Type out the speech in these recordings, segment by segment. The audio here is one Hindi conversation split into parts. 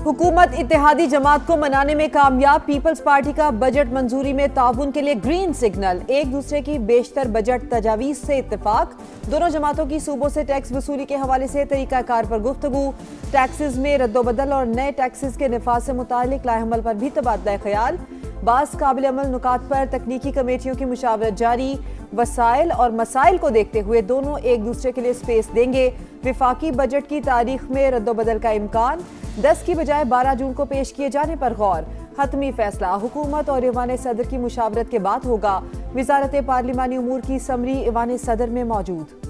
हुकूमत इत्तेहादी जमात को मनाने में कामयाब। पीपल्स पार्टी का बजट मंजूरी में ताउन के लिए ग्रीन सिग्नल। एक दूसरे की बेशतर बजट तजावीज से इत्तेफाक। दोनों जमातों की सूबों से टैक्स वसूली के हवाले से तरीकाकार पर गुफ्तगू। टैक्सेस में रद्दोबदल और नए टैक्सेस के निफाज से मुतालिक लाएहमल पर भी तबादला ख्याल। बास काबिल अमल नुकात पर तकनीकी कमेटियों की मुशावरत जारी। वसाइल और मसाइल को देखते हुए दोनों एक दूसरे के लिए स्पेस देंगे। विफाकी बजट की तारीख में रद्दोबदल का इम्कान। 10 की बजाय 12 जून को पेश किए जाने पर गौर। हतमी फैसला हुकूमत और ईवान सदर की मुशावरत के बाद होगा। वजारत पार्लिमानी उमूर की समरी ईवान सदर में मौजूद।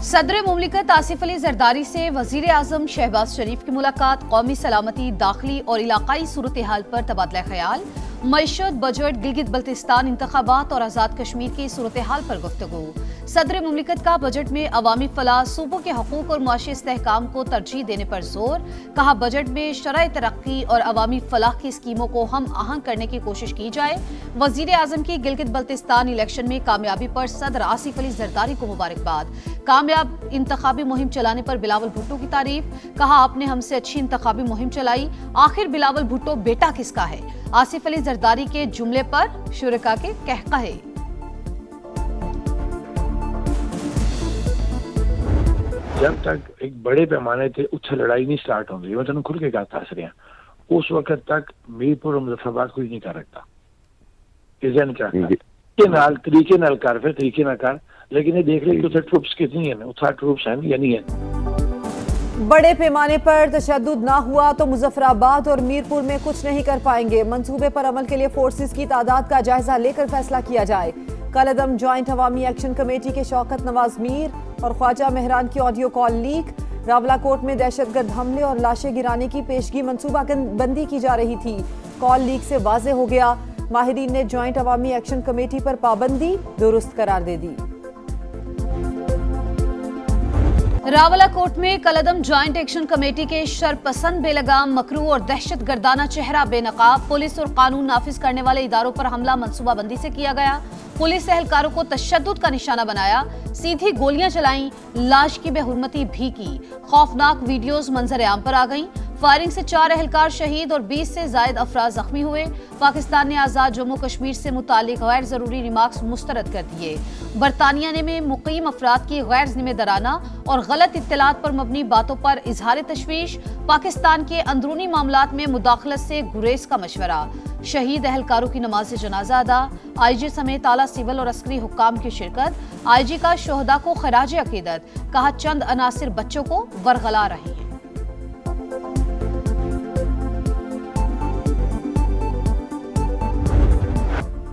सदर मुमलिकत आसिफ अली जरदारी से वजीर आजम शहबाज शरीफ की मुलाकात। कौमी सलामती, दाखिली और इलाकाई सूरत हाल पर तबादला ख्याल। मईशत, बजट, गिलगित बल्तिस्तान इंतखाबात और आज़ाद कश्मीर की सूरत हाल पर गुफ्तगू। सदर मुमलिकत का बजट में अवामी फलाह, सूबों के हकूक और मुआशी इस्तेहकाम को तरजीह देने पर जोर। कहा बजट में शराय तरक्की और अवामी फलाह की स्कीमों को हम आहंग करने की कोशिश की जाए। वजीर आजम की गिलगित बल्तिस्तान इलेक्शन में कामयाबी पर सदर आसिफ अली जरदारी को मुबारकबाद। कामयाब इंतखाबी मुहिम चलाने पर बिलावल भुट्टो की तारीफ। कहा आपने हमसे अच्छी इंतखाबी मुहिम चलाई। आखिर बिलावल भुट्टो बेटा किसका है? आसिफ अली जरदारी के जुमले पर शुरका के कहकहे। जब तक एक बड़े पैमाने ते उत्थे लड़ाई नहीं स्टार्ट होंगी, मैं तेन खुल के गल दस रहा, उस वक्त तक मीरपुर और मुजफ्फराबाद कोई नहीं कर रखता। तरीके नाल कर, फिर तरीके ना कर, लेकिन ये देख ले कि ट्रूप्स कितनी है, उत्थे ट्रूप्स हैं या नहीं है। बड़े पैमाने पर तशद्दुद ना हुआ तो मुजफ्फराबाद और मीरपुर में कुछ नहीं कर पाएंगे। मंसूबे पर अमल के लिए फोर्सेस की तादाद का जायजा लेकर फैसला किया जाए। कलअदम जॉइंट अवामी एक्शन कमेटी के शौकत नवाज मीर और ख्वाजा मेहरान की ऑडियो कॉल लीक। रावलाकोट में दहशतगर्द हमले और लाशें गिराने की पेशगी मंसूबा बंदी की जा रही थी। कॉल लीक से वाज़ेह हो गया। माहिरीन ने जॉइंट अवामी एक्शन कमेटी पर पाबंदी दुरुस्त करार दे दी। रावलाकोट में कलअदम जॉइंट एक्शन कमेटी के शरपसंद, बेलगाम, मकरू और दहशत गर्दाना चेहरा बेनकाब पुलिस और कानून नाफिज करने वाले इदारों पर हमला मंसूबाबंदी से किया गया। पुलिस एहलकारों को तशद्दुद का निशाना बनाया, सीधी गोलियां चलाई, लाश की बेहुरमती भी की। खौफनाक वीडियोस मंजर आम पर आ गईं। फायरिंग से 4 एहलकार शहीद और 20 से जायद अफराद जख्मी हुए। पाकिस्तान ने आज़ाद जम्मू कश्मीर से मुतालिक गैर जरूरी रिमार्क्स मुस्तरद कर दिए। बरतानिया ने में मुकीम अफराद की गैर जिम्मेदाराना और गलत इत्तलात पर मबनी बातों पर इजहार तशवीश। पाकिस्तान के अंदरूनी मामलात में मुदाखलत से गुरेज का मशवरा। शहीद एहलकारों की नमाज जनाजा अदा। IG समेत आला सिविल और अस्करी हुक्काम की शिरकत। IG का शोहदा को खराज अकीदत। कहा चंद अनासिर बच्चों को वरगला रहे हैं।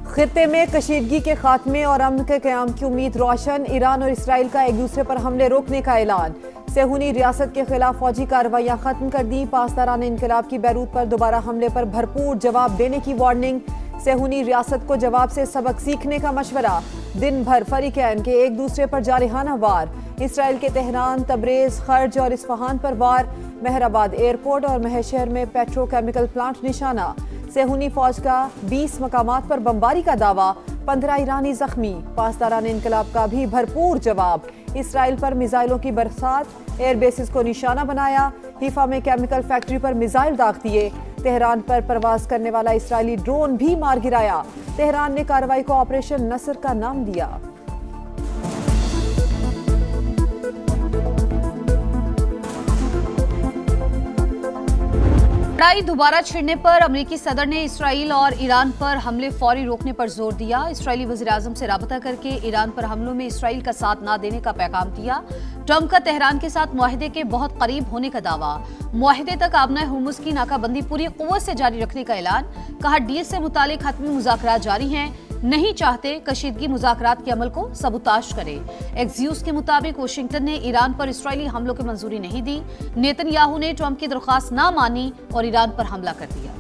खित्ते में कशीदगी के खात्मे और अमन के क़याम की उम्मीद रोशन। ईरान और इसराइल का एक दूसरे पर हमले रोकने का ऐलान। सेहूनी रियासत के खिलाफ फौजी कार्रवाइयां खत्म कर दी। पासदारान इनकलाब की बैरूत पर दोबारा हमले पर भरपूर जवाब देने की वार्निंग। सेहूनी रियासत को जवाब से सबक सीखने का मशवरा। दिन भर फरीकैन के एक दूसरे पर जारहाना वार। इसराइल के तेहरान, तबरेज, खर्ज और इस्फहान पर वार। मेहराबाद एयरपोर्ट और महशहर में पेट्रोकेमिकल प्लांट निशाना। सेहूनी फौज का 20 मकामात पर बमबारी का दावा। 15 ईरानी जख्मी। पासदारान इनकलाब का भी भरपूर जवाब। इसराइल पर मिसाइलों की बरसात। एयरबेसिस को निशाना बनाया। हिफा में केमिकल फैक्ट्री पर मिसाइल दाग दिए। तेहरान पर परवाज करने वाला इसराइली ड्रोन भी मार गिराया। तेहरान ने कार्रवाई को ऑपरेशन नसर का नाम दिया। लड़ाई दोबारा छिड़ने पर अमेरिकी सदर ने इसराइल और ईरान पर हमले फौरी रोकने पर जोर दिया। इसराइली वज़ीर आज़म से राबता करके ईरान पर हमलों में इसराइल का साथ न देने का पैगाम दिया। ट्रंप का तेहरान के साथ मुआहदे के बहुत करीब होने का दावा। मुआहदे तक आबना हुर्मुज़ की नाकाबंदी पूरी क़ुव्वत से जारी रखने का ऐलान। कहा डील से मुतालिक हतमी मुज़ाकरात जारी हैं। नहीं चाहते कशीदगी मुज़ाकरात के अमल को सबूताश करे। एक्सियोस के मुताबिक वाशिंगटन ने ईरान पर इसराइली हमलों की मंजूरी नहीं दी। नेतन्याहू ने ट्रंप की दरख्वास्त ना मानी और ईरान पर हमला कर दिया।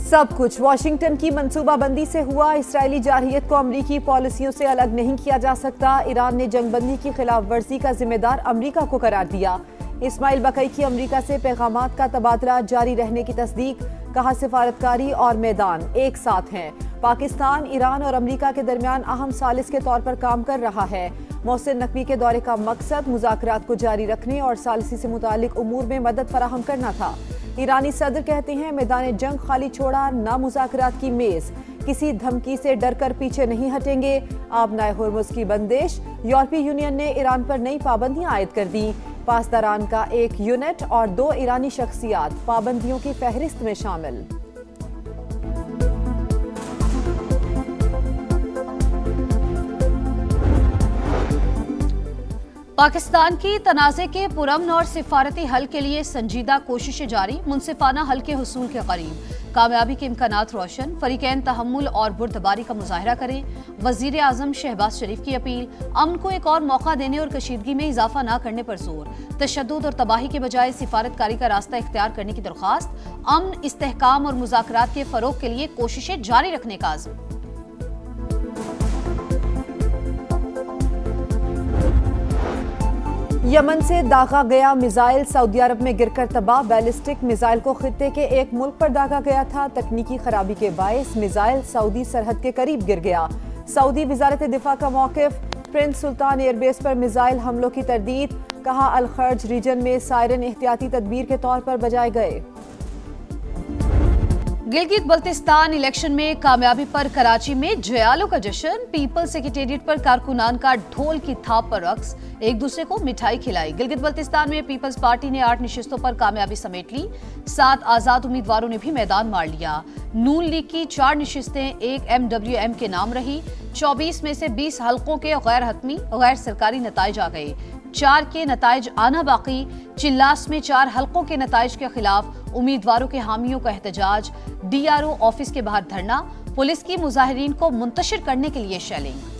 सब कुछ वाशिंगटन की मंसूबाबंदी से हुआ। इसराइली जारहियत को अमरीकी पॉलिसियों से अलग नहीं किया जा सकता। ईरान ने जंगबंदी की खिलाफ वर्जी का जिम्मेदार अमरीका को करार दिया। इस्माइल बकई की अमरीका से पैगामात का तबादला जारी रहने की तस्दीक, कहा सिफारतकारी और मैदान एक साथ हैं। पाकिस्तान, ईरान और अमरीका के दरमियान अहम सालिस के तौर पर काम कर रहा है। मोहसिन नकवी के दौरे का मकसद मुज़ाकरात को जारी रखने और सालिसी से मुतालिक उमूर में मदद फराहम करना था। ईरानी सदर कहते हैं मैदान जंग खाली छोड़ा, ना मुज़ाकरात की मेज, किसी धमकी से डर कर पीछे नहीं हटेंगे। आबनाए हुर्मुज़ की बंदिश, यूरोपीय यूनियन ने ईरान पर नई पाबंदियां आयद कर दी। पासदारान का एक यूनिट और 2 ईरानी शख्सियात पाबंदियों की फहरिस्त में शामिल। पाकिस्तान की तनाज़े के पुरअमन और सिफारती हल के लिए संजीदा कोशिशें जारी, मुनसिफाना हल के हुसूल के करीब, कामयाबी के इम्कानात रोशन, फरीकैन तहम्मुल और बुर्दबारी का मुजाहरा करें। वजीर आजम शहबाज शरीफ की अपील, अमन को एक और मौका देने और कशीदगी में इजाफा न करने पर जोर, तशद्दुद और तबाही के बजाय सिफारतकारी का रास्ता इख्तियार करने की दरख्वास्त, अमन, इस्तेहकाम और मुज़ाकरात के फरोग के लिए कोशिशें जारी रखने का आज़म। यमन से दागा गया मिसाइल सऊदी अरब में गिरकर तबाह। बैलिस्टिक मिसाइल को खित्ते के एक मुल्क पर दागा गया था। तकनीकी खराबी के बायस मिसाइल सऊदी सरहद के करीब गिर गया। सऊदी वजारत दिफा का मौकिफ, प्रिंस सुल्तान एयरबेस पर मिसाइल हमलों की तरदीद, कहा अल खर्ज रीजन में सायरन एहतियाती तदबीर के तौर पर बजाए गए। गिलगित बल्तिस्तान इलेक्शन में कामयाबी पर कराची में जयालों का जश्न, पीपल्स सेक्रेटेरिएट पर कारकुनान का ढोल की थाप पर रक्स, एक दूसरे को मिठाई खिलाई। गिलगित बल्तिस्तान में पीपल्स पार्टी ने 8 नशिस्तों पर कामयाबी समेट ली। 7 आजाद उम्मीदवारों ने भी मैदान मार लिया। नून लीग की 4 नशिस्तें एक MWM के नाम रही। 24 में से 20 हल्कों के गैर हतमी गैर सरकारी नताइज आ गए। 4 के नताइज आना बाकी। चिल्लास में 4 हल्कों के नताइज के खिलाफ उम्मीदवारों के हामियों का एहतजाज। DRO ऑफिस के बाहर धरना। पुलिस की मुजाहिरीन को मुंतशिर करने के लिए शेलिंग।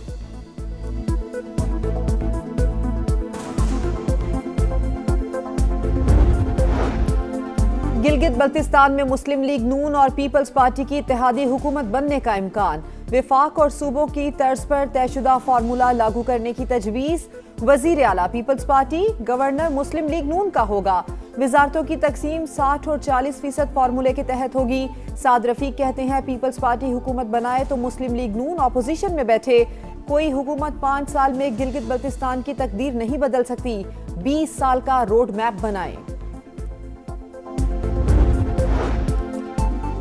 गिलगित बल्तिस्तान में मुस्लिम लीग नून और पीपल्स पार्टी की इत्तेहादी हुकूमत बनने का इम्कान। विफाक और सूबों की तर्ज पर तयशुदा फार्मूला लागू करने की तजवीज। वजीर आला पीपल्स पार्टी, गवर्नर मुस्लिम लीग नून का होगा। वजारतों की तकसीम 60 और 40% फार्मूले के तहत होगी। साद रफीक कहते हैं पीपल्स पार्टी हुकूमत बनाए तो मुस्लिम लीग नून ऑपोजिशन में बैठे। कोई हुकूमत 5 साल में गिलगित बल्तिस्तान की तकदीर नहीं बदल सकती। 20 साल का रोड मैप बनाए।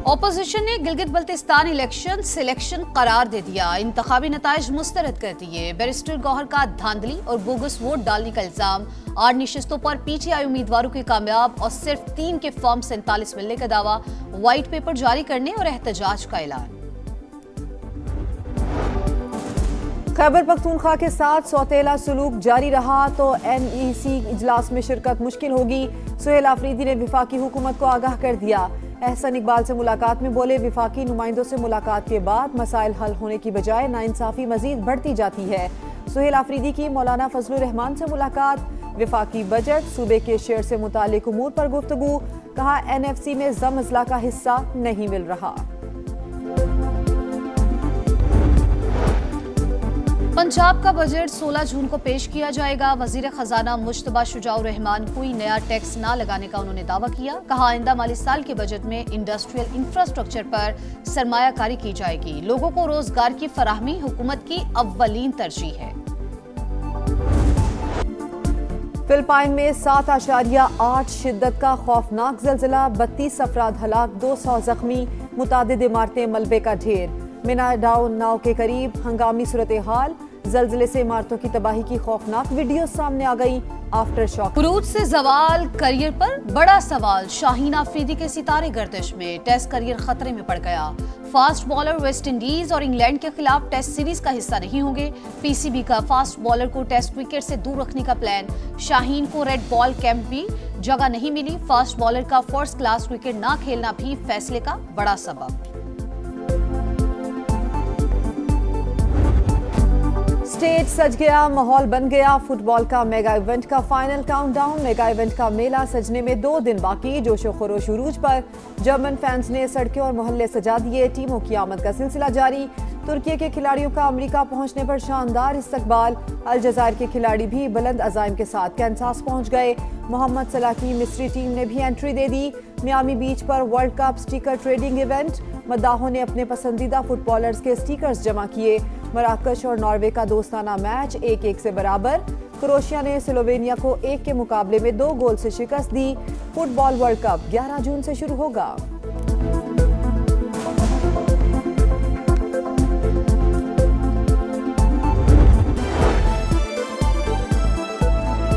ऑपोजिशन ने गिलगित बल्तिस्तान इलेक्शन सिलेक्शन करार दे दिया। इंतखाबी नताइज मुस्तरद कर दिए। बैरिस्टर गौहर का धांधली और बोगस वोट डालने का इल्जाम। 8 नशिस्तों पर PTI उम्मीदवारों के कामयाब और सिर्फ 3 के फॉर्म 47 मिलने का दावा। व्हाइट पेपर जारी करने और एहतजाज का ऐलान। खैबर पख्तूनख्वा के साथ सौतेला सुलूक जारी रहा तो NEC इजलास में शिरकत मुश्किल होगी। सुहेल आफरीदी ने विफाकी हुकूमत को आगाह कर दिया। एहसन इकबाल से मुलाकात में बोले विफाकी नुमाइंदों से मुलाकात के बाद मसाइल हल होने की बजाय नाइंसाफी मजीद बढ़ती जाती है। सुहेल आफरीदी की मौलाना फजलुर रहमान से मुलाकात। विफाकी बजट, सूबे के शेयर से मुतालिक उमूर पर गुफ्तगू, कहा NFC में जम अजला का हिस्सा नहीं मिल रहा। पंजाब का बजट 16 जून को पेश किया जाएगा। वजीर खजाना मुश्तबा शुजाउर रहमान कोई नया टैक्स ना लगाने का उन्होंने दावा किया। कहा आइंदा माली साल के बजट में इंडस्ट्रियल इंफ्रास्ट्रक्चर पर सरमायाकारी की जाएगी। लोगों को रोजगार की फराहमी हुकूमत की अव्वलीन तरजीह है। फिलिपाइन में 7.8 शिद्दत का खौफनाक जल्जला, 32 अफराद हलाक, 200 जख्मी, मुतादिद इमारतें मलबे का ढेर। मिनाडाओ नाव के करीब हंगामी सूरत हाल, जल्जले से इमारतों की तबाही की खौफनाक वीडियो सामने आ गई। Aftershock. उरूज से जवाल, करियर पर बड़ा सवाल। शाहीन आफरीदी के सितारे गर्दिश में, टेस्ट करियर खतरे में पड़ गया। फास्ट बॉलर वेस्ट इंडीज और इंग्लैंड के खिलाफ टेस्ट सीरीज का हिस्सा नहीं होंगे। PCB का फास्ट बॉलर को टेस्ट विकेट से दूर रखने का प्लान। शाहीन को रेड बॉल कैंप भी जगह नहीं मिली। फास्ट बॉलर का फर्स्ट क्लास विकेट ना खेलना भी फैसले का बड़ा सबब। स्टेज सज गया, माहौल बन गया। फुटबॉल का मेगा इवेंट का फाइनल काउंटडाउन। मेगा इवेंट का मेला सजने में 2 दिन बाकी। जोशो खरोश उरूज पर। जर्मन फैंस ने सड़कें और मोहल्ले सजा दिए। टीमों की आमद का सिलसिला जारी। तुर्की के खिलाड़ियों का अमेरिका पहुंचने पर शानदार इस्तकबाल। अलजजायर के खिलाड़ी भी बुलंद अज़ाइम के साथ कैंसास पहुंच गए। मोहम्मद सलाह की मिस्री टीम ने भी एंट्री दे दी। मियामी बीच पर world cup sticker trading event. मद्दाहों ने अपने पसंदीदा फुटबॉलर्स के स्टिकर्स जमा किए। मराकश और नॉर्वे का दोस्ताना मैच 1-1 से बराबर। क्रोएशिया ने स्लोवेनिया को 1 के मुकाबले में 2 गोल से शिकस्त दी। फुटबॉल वर्ल्ड कप 11 जून से शुरू होगा।